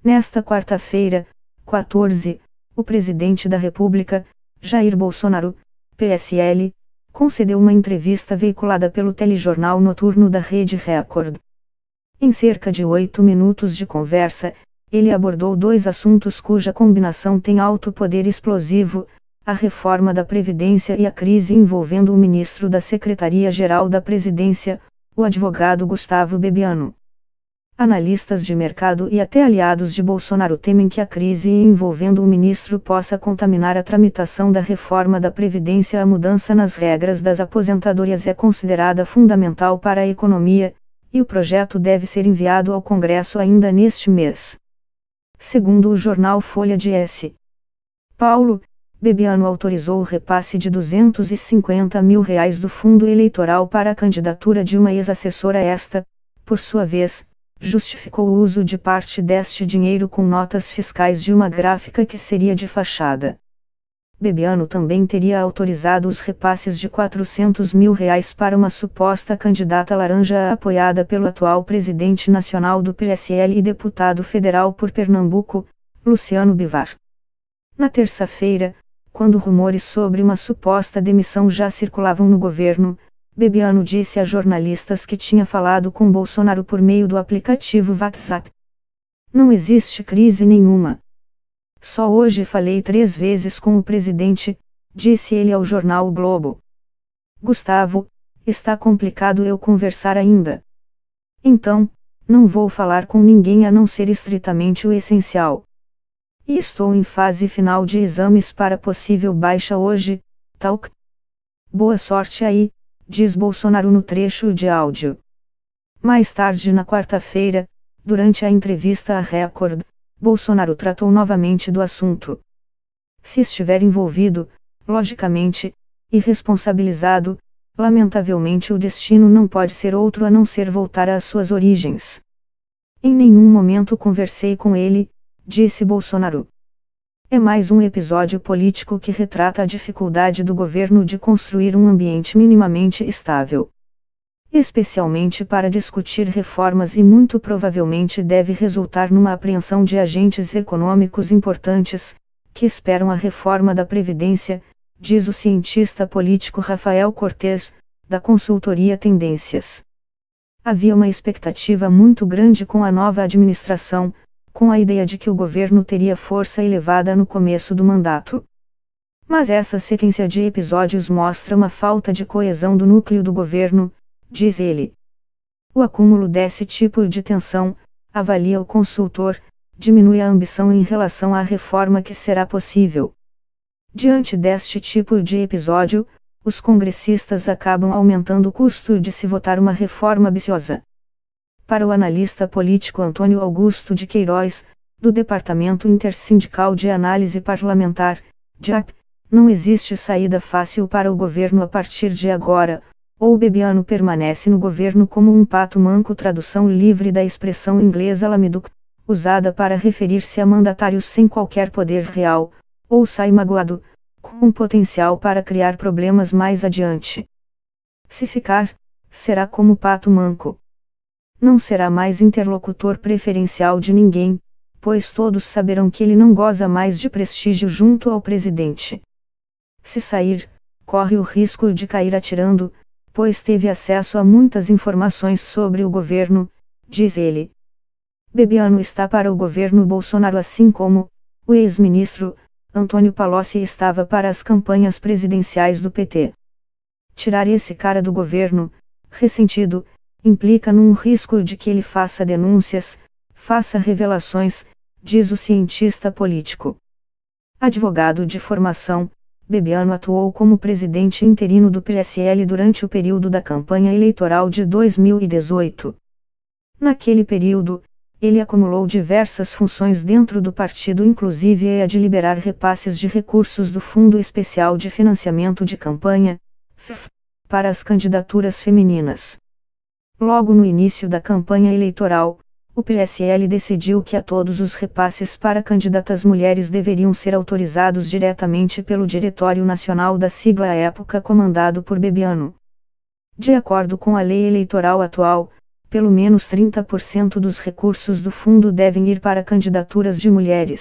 Nesta quarta-feira, 14, o presidente da República, Jair Bolsonaro, PSL, concedeu uma entrevista veiculada pelo telejornal noturno da Rede Record. Em cerca de 8 minutos de conversa, ele abordou dois assuntos cuja combinação tem alto poder explosivo: a reforma da Previdência e a crise envolvendo o ministro da Secretaria-Geral da Presidência, o advogado Gustavo Bebiano. Analistas de mercado e até aliados de Bolsonaro temem que a crise envolvendo o ministro possa contaminar a tramitação da reforma da Previdência. A mudança nas regras das aposentadorias é considerada fundamental para a economia, e o projeto deve ser enviado ao Congresso ainda neste mês. Segundo o jornal Folha de S. Paulo, Bebiano autorizou o repasse de R$250 mil do fundo eleitoral para a candidatura de uma ex-assessora. Esta, por sua vez, justificou o uso de parte deste dinheiro com notas fiscais de uma gráfica que seria de fachada. Bebiano também teria autorizado os repasses de R$400 mil para uma suposta candidata laranja apoiada pelo atual presidente nacional do PSL e deputado federal por Pernambuco, Luciano Bivar. Na terça-feira, quando rumores sobre uma suposta demissão já circulavam no governo, Bebiano disse a jornalistas que tinha falado com Bolsonaro por meio do aplicativo WhatsApp. Não existe crise nenhuma. Só hoje falei 3 vezes com o presidente, disse ele ao jornal O Globo. Gustavo, está complicado eu conversar ainda. Então, não vou falar com ninguém a não ser estritamente o essencial. E estou em fase final de exames para possível baixa hoje, talk. Boa sorte aí, diz Bolsonaro no trecho de áudio. Mais tarde na quarta-feira, durante a entrevista à Record, Bolsonaro tratou novamente do assunto. Se estiver envolvido, logicamente, e responsabilizado, lamentavelmente o destino não pode ser outro a não ser voltar às suas origens. Em nenhum momento conversei com ele, disse Bolsonaro. É mais um episódio político que retrata a dificuldade do governo de construir um ambiente minimamente estável. Especialmente para discutir reformas, e muito provavelmente deve resultar numa apreensão de agentes econômicos importantes, que esperam a reforma da Previdência, diz o cientista político Rafael Cortes, da consultoria Tendências. Havia uma expectativa muito grande com a nova administração, com a ideia de que o governo teria força elevada no começo do mandato. Mas essa sequência de episódios mostra uma falta de coesão do núcleo do governo, diz ele. O acúmulo desse tipo de tensão, avalia o consultor, diminui a ambição em relação à reforma que será possível. Diante deste tipo de episódio, os congressistas acabam aumentando o custo de se votar uma reforma ambiciosa. Para o analista político Antônio Augusto de Queiroz, do Departamento Intersindical de Análise Parlamentar, DIAP, não existe saída fácil para o governo a partir de agora. Ou Bebiano permanece no governo como um pato manco, tradução livre da expressão inglesa lame duck, usada para referir-se a mandatários sem qualquer poder real, ou sai magoado, com um potencial para criar problemas mais adiante. Se ficar, será como pato manco. Não será mais interlocutor preferencial de ninguém, pois todos saberão que ele não goza mais de prestígio junto ao presidente. Se sair, corre o risco de cair atirando, pois teve acesso a muitas informações sobre o governo, diz ele. Bebiano está para o governo Bolsonaro, assim como o ex-ministro Antônio Palocci estava para as campanhas presidenciais do PT. Tirar esse cara do governo, ressentido, implica num risco de que ele faça denúncias, faça revelações, diz o cientista político. Advogado de formação, Bebiano atuou como presidente interino do PSL durante o período da campanha eleitoral de 2018. Naquele período, ele acumulou diversas funções dentro do partido, inclusive a de liberar repasses de recursos do Fundo Especial de Financiamento de Campanha, FIF, para as candidaturas femininas. Logo no início da campanha eleitoral, o PSL decidiu que a todos os repasses para candidatas mulheres deveriam ser autorizados diretamente pelo Diretório Nacional da sigla à época comandado por Bebiano. De acordo com a lei eleitoral atual, Pelo menos 30% dos recursos do fundo devem ir para candidaturas de mulheres.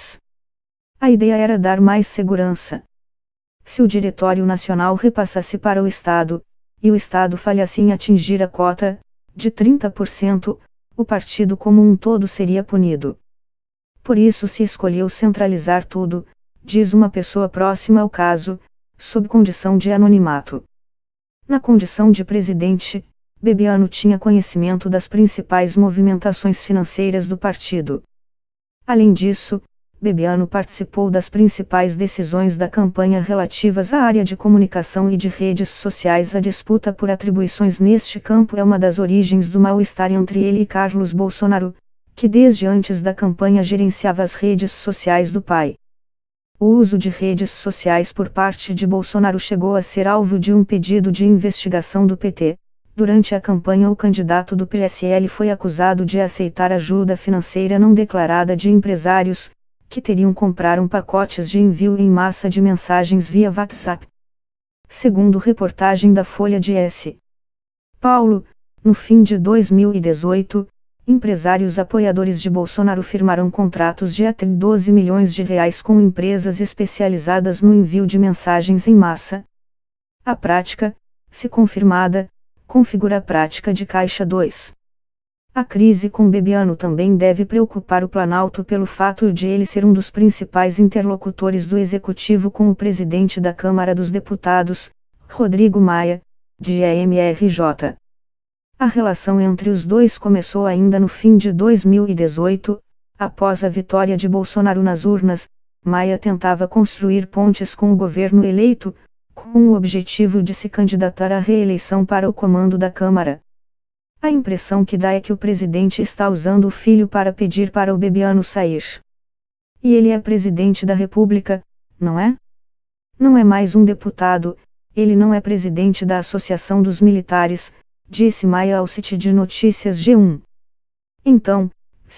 A ideia era dar mais segurança. Se o Diretório Nacional repassasse para o Estado, e o Estado falhasse em atingir a cota de 30%, o partido como um todo seria punido. Por isso se escolheu centralizar tudo, diz uma pessoa próxima ao caso, sob condição de anonimato. Na condição de presidente, Bebiano tinha conhecimento das principais movimentações financeiras do partido. Além disso, Bebiano participou das principais decisões da campanha relativas à área de comunicação e de redes sociais. A disputa por atribuições neste campo é uma das origens do mal-estar entre ele e Carlos Bolsonaro, que desde antes da campanha gerenciava as redes sociais do pai. O uso de redes sociais por parte de Bolsonaro chegou a ser alvo de um pedido de investigação do PT. Durante a campanha, o candidato do PSL foi acusado de aceitar ajuda financeira não declarada de empresários, que teriam comprado pacotes de envio em massa de mensagens via WhatsApp. Segundo reportagem da Folha de S. Paulo, no fim de 2018, empresários apoiadores de Bolsonaro firmaram contratos de até 12 milhões de reais com empresas especializadas no envio de mensagens em massa. A prática, se confirmada, configura a prática de Caixa 2. A crise com Bebiano também deve preocupar o Planalto pelo fato de ele ser um dos principais interlocutores do Executivo com o presidente da Câmara dos Deputados, Rodrigo Maia, de EMRJ. A relação entre os dois começou ainda no fim de 2018, após a vitória de Bolsonaro nas urnas. Maia tentava construir pontes com o governo eleito, com o objetivo de se candidatar à reeleição para o comando da Câmara. A impressão que dá é que o presidente está usando o filho para pedir para o Bebiano sair. E ele é presidente da República, não é? Não é mais um deputado, ele não é presidente da Associação dos Militares, disse Maia ao site de notícias G1. Então,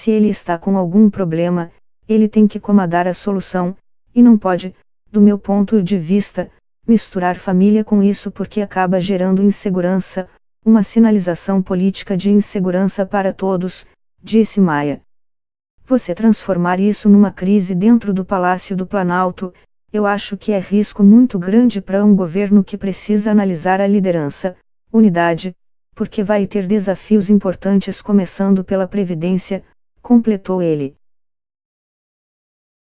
se ele está com algum problema, ele tem que comandar a solução, e não pode, do meu ponto de vista, misturar família com isso porque acaba gerando insegurança, uma sinalização política de insegurança para todos, disse Maia. Você transformar isso numa crise dentro do Palácio do Planalto, eu acho que é risco muito grande para um governo que precisa analisar a liderança, unidade, porque vai ter desafios importantes começando pela Previdência, completou ele.